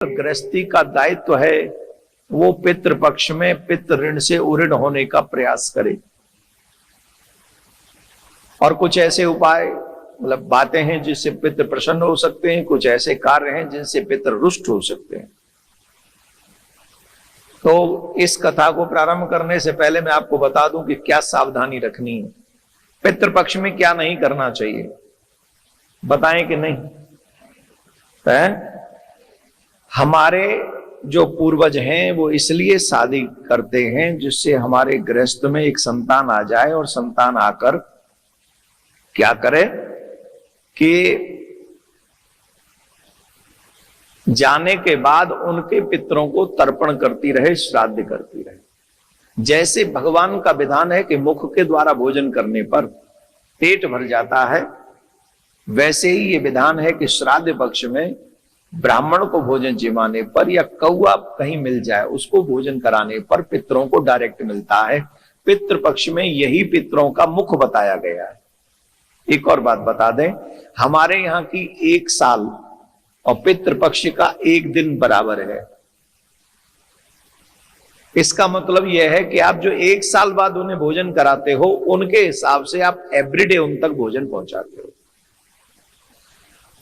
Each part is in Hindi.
गृहस्थी का दायित्व है वो पितृपक्ष में पितृ ऋण से उऋण होने का प्रयास करे। और कुछ ऐसे उपाय मतलब बातें हैं जिससे पितृ प्रसन्न हो सकते हैं, कुछ ऐसे कार्य हैं जिनसे पितृ रुष्ट हो सकते हैं। तो इस कथा को प्रारंभ करने से पहले मैं आपको बता दूं कि क्या सावधानी रखनी है, पितृपक्ष में क्या नहीं करना चाहिए, बताएं कि नहीं है? हमारे जो पूर्वज हैं वो इसलिए शादी करते हैं जिससे हमारे गृहस्थ में एक संतान आ जाए और संतान आकर क्या करे कि जाने के बाद उनके पितरों को तर्पण करती रहे, श्राद्ध करती रहे। जैसे भगवान का विधान है कि मुख के द्वारा भोजन करने पर पेट भर जाता है, वैसे ही ये विधान है कि श्राद्ध पक्ष में ब्राह्मण को भोजन जिमाने पर या कौआ कहीं मिल जाए उसको भोजन कराने पर पितरों को डायरेक्ट मिलता है। पितृपक्ष में यही पितरों का मुख बताया गया है। एक और बात बता दें, हमारे यहाँ की 1 साल और पितृपक्ष का 1 दिन बराबर है। इसका मतलब यह है कि आप जो 1 साल बाद उन्हें भोजन कराते हो उनके हिसाब से आप एवरीडे उन तक भोजन पहुंचाते हो।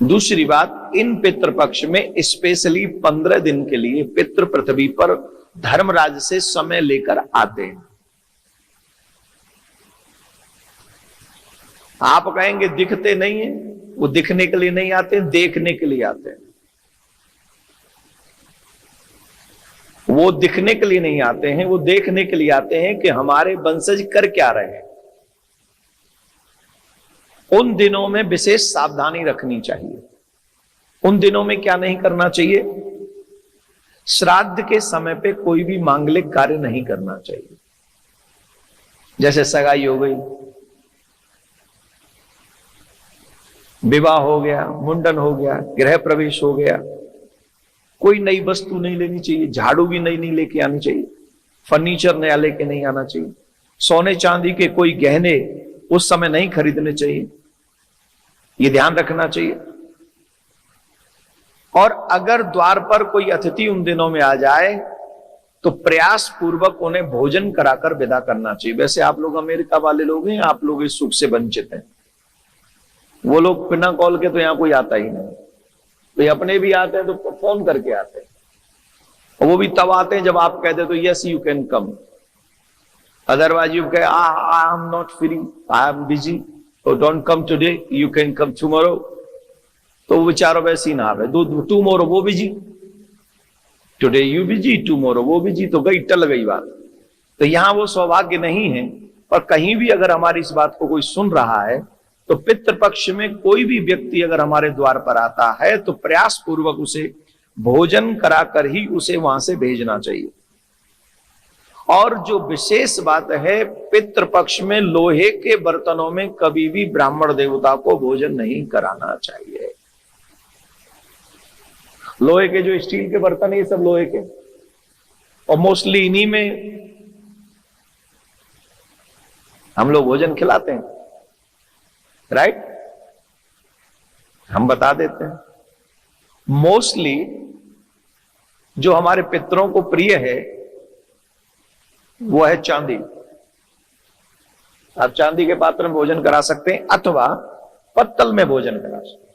दूसरी बात, इन पितृपक्ष में स्पेशली 15 दिन के लिए पितृ पृथ्वी पर धर्मराज से समय लेकर आते हैं। आप कहेंगे दिखते नहीं है, वो दिखने के लिए नहीं आते, देखने के लिए आते हैं। वो दिखने के लिए नहीं आते हैं, वो देखने के लिए आते हैं कि हमारे वंशज कर क्या रहे हैं। उन दिनों में विशेष सावधानी रखनी चाहिए। उन दिनों में क्या नहीं करना चाहिए? श्राद्ध के समय पे कोई भी मांगलिक कार्य नहीं करना चाहिए। जैसे सगाई हो गई, विवाह हो गया, मुंडन हो गया, गृह प्रवेश हो गया, कोई नई वस्तु नहीं लेनी चाहिए, झाड़ू भी नहीं लेके आनी चाहिए, फर्नीचर नया लेके नहीं आना चाहिए, सोने चांदी के कोई गहने उस समय नहीं खरीदने चाहिए, ये ध्यान रखना चाहिए। और अगर द्वार पर कोई अतिथि उन दिनों में आ जाए तो प्रयास पूर्वक उन्हें भोजन कराकर विदा करना चाहिए। वैसे आप लोग अमेरिका वाले लोग हैं, आप लोग इस सुख से वंचित हैं। वो लोग बिना कॉल के तो यहां कोई आता ही नहीं, तो अपने भी आते हैं तो फोन करके आते हैं, और वो भी तब आते हैं जब आप कहते तो yes you can come, otherwise you कहे I am not free, I am busy, तो don't come today, you can come tomorrow. तो वो बेचारा वैसे ही ना आवे, टुमारो वो busy, today you busy, tomorrow वो बिजी, तो गई टल गई बात। तो यहां वो सौभाग्य नहीं है। पर कहीं भी अगर हमारी इस बात को कोई सुन रहा है तो पितृपक्ष में कोई भी व्यक्ति अगर हमारे द्वार पर आता है तो प्रयास पूर्वक उसे भोजन कराकर ही उसे वहां से भेजना चाहिए। और जो विशेष बात है, पितृपक्ष में लोहे के बर्तनों में कभी भी ब्राह्मण देवता को भोजन नहीं कराना चाहिए। लोहे के जो स्टील के बर्तन है ये सब लोहे के, और मोस्टली इन्हीं में हम लोग भोजन खिलाते हैं, राइट? हम बता देते हैं मोस्टली जो हमारे पितरों को प्रिय है वो है चांदी। आप चांदी के पात्र में भोजन करा सकते हैं अथवा पत्तल में भोजन करा सकते हैं।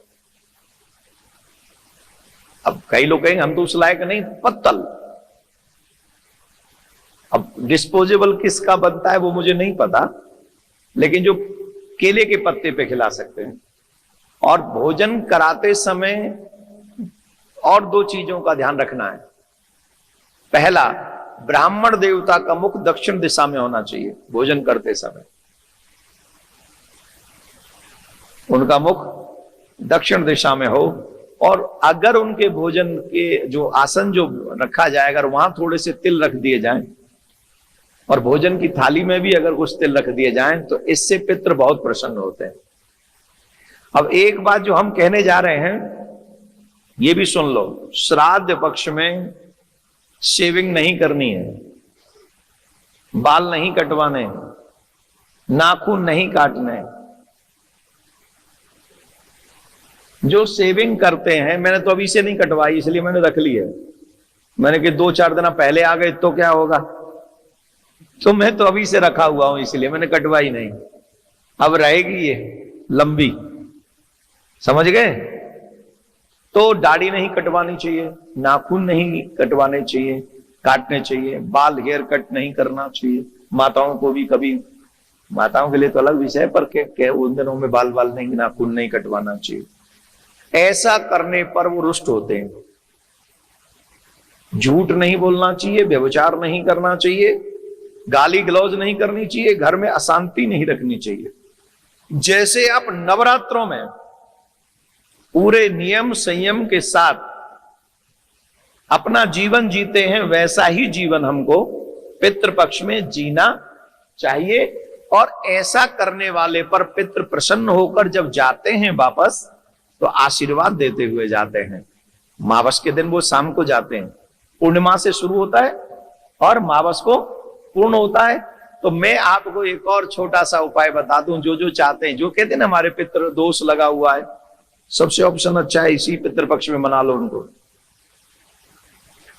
अब कई लोग कहेंगे हम तो उस लायक नहीं, पत्तल। अब डिस्पोजेबल किसका बनता है वो मुझे नहीं पता, लेकिन जो केले के पत्ते पे खिला सकते हैं। और भोजन कराते समय और 2 चीजों का ध्यान रखना है। पहला, ब्राह्मण देवता का मुख दक्षिण दिशा में होना चाहिए भोजन करते समय। उनका मुख दक्षिण दिशा में हो, और अगर उनके भोजन के जो आसन जो रखा जाए अगर वहां थोड़े से तिल रख दिए जाएं और भोजन की थाली में भी अगर कुछ तिल रख दिए जाएं तो इससे पितृ बहुत प्रसन्न होते हैं। अब एक बात जो हम कहने जा रहे हैं ये भी सुन लो, श्राद्ध पक्ष में शेविंग नहीं करनी है, बाल नहीं कटवाने, नाखून नहीं काटने, जो सेविंग करते हैं, मैंने तो अभी से नहीं कटवाई इसलिए मैंने रख ली है। मैंने कि 2-4 दिन पहले आ गए तो क्या होगा, तो मैं तो अभी से रखा हुआ हूं इसलिए मैंने कटवाई नहीं। अब रहेगी ये लंबी, समझ गए। तो दाढ़ी नहीं कटवानी चाहिए, नाखून नहीं कटवाने चाहिए, काटने चाहिए, बाल हेयर कट नहीं करना चाहिए। माताओं को भी कभी, माताओं के लिए तो अलग विषय है, पर के उन दिनों में बाल नहीं, नाखून नहीं कटवाना चाहिए। ऐसा करने पर वो रुष्ट होते हैं। झूठ नहीं बोलना चाहिए, व्यभिचार नहीं करना चाहिए, गाली गलौज नहीं करनी चाहिए, घर में अशांति नहीं रखनी चाहिए। जैसे आप नवरात्रों में पूरे नियम संयम के साथ अपना जीवन जीते हैं, वैसा ही जीवन हमको पितृपक्ष में जीना चाहिए। और ऐसा करने वाले पर पितृ प्रसन्न होकर जब जाते हैं वापस, तो आशीर्वाद देते हुए जाते हैं। मावस के दिन वो शाम को जाते हैं, पूर्णिमा से शुरू होता है और मावस को पूर्ण होता है। तो मैं आपको एक और छोटा सा उपाय बता दूं, जो चाहते हैं, जो कहते हैं ना हमारे पितृ दोष लगा हुआ है, सबसे ऑप्शन अच्छा है इसी पितृपक्ष में मना लो उनको।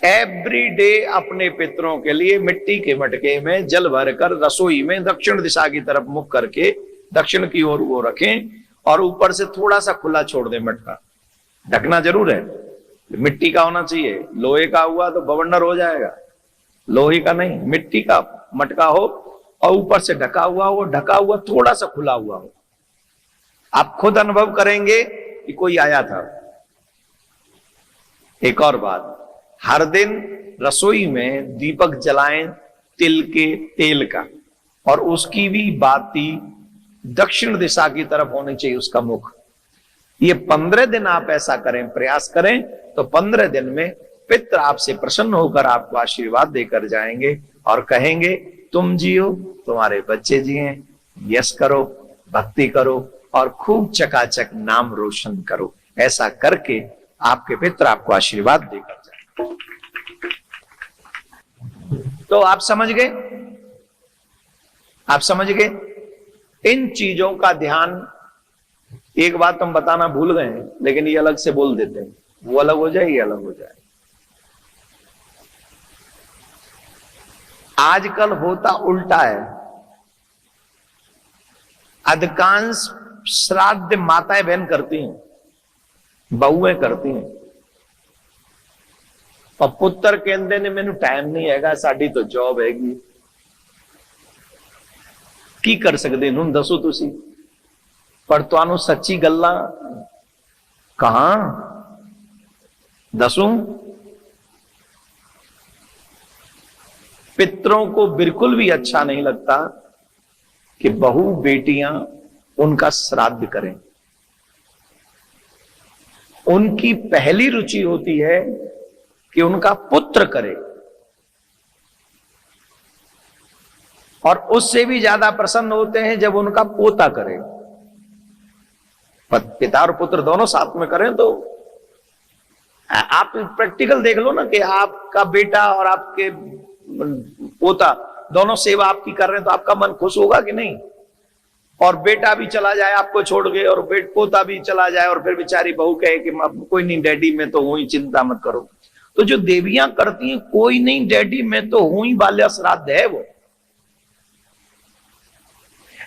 एवरी डे अपने पितरों के लिए मिट्टी के मटके में जल भरकर रसोई में दक्षिण दिशा की तरफ मुख करके दक्षिण की ओर वो रखें और ऊपर से थोड़ा सा खुला छोड़ दें मटका। ढकना जरूर है, मिट्टी का होना चाहिए। लोहे का हुआ तो बवंडर हो जाएगा, लोहे का नहीं, मिट्टी का मटका हो और ऊपर से ढका हुआ हो, ढका हुआ थोड़ा सा खुला हुआ हो। आप खुद अनुभव करेंगे कि कोई आया था। एक और बात, हर दिन रसोई में दीपक जलाएं तिल के तेल का, और उसकी भी बाती दक्षिण दिशा की तरफ होनी चाहिए उसका मुख। ये 15 दिन आप ऐसा करें, प्रयास करें, तो 15 दिन में पितृ आपसे प्रसन्न होकर आपको आशीर्वाद देकर जाएंगे और कहेंगे तुम जियो, तुम्हारे बच्चे जिए, यश करो, भक्ति करो और खूब चकाचक नाम रोशन करो। ऐसा करके आपके पितृ आपको आशीर्वाद देकर जाए। तो आप समझ गए, आप समझ गए। इन चीजों का ध्यान, एक बात हम बताना भूल गए हैं, लेकिन ये अलग से बोल देते हैं, वो अलग हो जाए, ये अलग हो जाए। आजकल होता उल्टा है। अधिकांश श्राद्ध माताएं बहन करती हैं, बहुएं करती हैं, और पुत्र कहते ने मैनू टाइम नहीं हैगा, साडी तो जॉब हैगी। की कर सकते हूं दसो तुसी, पर तुहानू सच्ची गल्लां कहां दसूं। पितरों को बिल्कुल भी अच्छा नहीं लगता कि बहू बेटियां उनका श्राद्ध करें। उनकी पहली रुचि होती है कि उनका पुत्र करे, और उससे भी ज्यादा प्रसन्न होते हैं जब उनका पोता करे। पिता और पुत्र दोनों साथ में करें। तो आप प्रैक्टिकल देख लो ना कि आपका बेटा और आपके पोता दोनों सेवा आपकी कर रहे हैं, तो आपका मन खुश होगा कि नहीं। और बेटा भी चला जाए आपको छोड़ के, और पोता भी चला जाए, और फिर बेचारी बहू कहे कि कोई नहीं डैडी, मैं तो हूं ही, चिंता मत करो। तो जो देवियां करती हैं, कोई नहीं डैडी मैं तो हूं ही, बाल्या श्राद्ध है वो।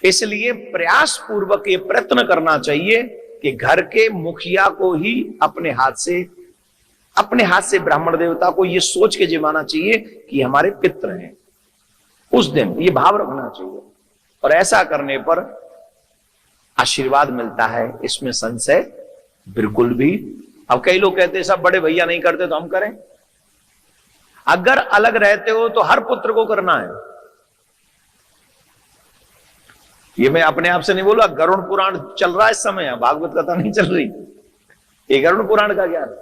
इसलिए प्रयास पूर्वक ये प्रयत्न करना चाहिए कि घर के मुखिया को ही अपने हाथ से ब्राह्मण देवता को ये सोच के जिमाना चाहिए कि हमारे पितृ हैं। उस दिन ये भाव रखना चाहिए, और ऐसा करने पर आशीर्वाद मिलता है, इसमें संशय बिल्कुल भी। अब कई लोग कहते हैं सब बड़े भैया नहीं करते तो हम करें। अगर अलग रहते हो तो हर पुत्र को करना है। ये मैं अपने आप से नहीं बोला, गरुड़ पुराण चल रहा है इस समय, भागवत कथा नहीं चल रही। ये गरुड़ पुराण का ज्ञान,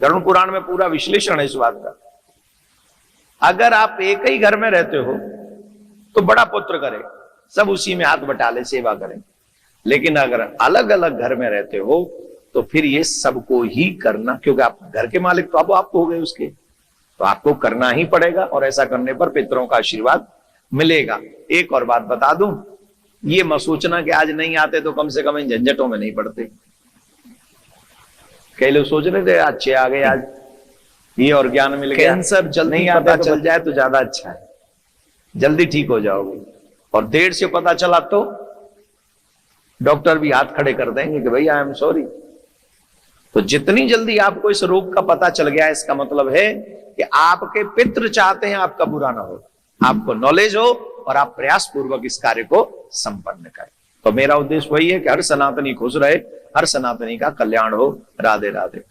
गरुड़ पुराण में पूरा विश्लेषण है इस बात का। अगर आप एक ही घर में रहते हो तो बड़ा पुत्र करे, सब उसी में हाथ बटा ले, सेवा करें। लेकिन अगर अलग अलग घर में रहते हो तो फिर ये सबको ही करना, क्योंकि आप घर के मालिक तो आप हो गए उसके, तो आपको करना ही पड़ेगा। और ऐसा करने पर पितरों का आशीर्वाद मिलेगा। एक और बात बता दूं, ये मत सोचना कि आज नहीं आते तो कम से कम इन झंझटों में नहीं पड़ते। कई लोग सोच रहे थे अच्छे आ गए आज, ये और ज्ञान मिल गया। कैंसर जल्दी नहीं पता चल जाए तो ज्यादा अच्छा है, जल्दी ठीक हो जाओगे। और देर से पता चला तो डॉक्टर भी हाथ खड़े कर देंगे कि भाई आई एम सॉरी। तो जितनी जल्दी आपको इस रोग का पता चल गया, इसका मतलब है कि आपके पितृ चाहते हैं आपका बुरा ना हो, आपको नॉलेज हो और आप प्रयास पूर्वक इस कार्य को संपन्न करें। तो मेरा उद्देश्य वही है कि हर सनातनी खुश रहे, हर सनातनी का कल्याण हो। राधे राधे।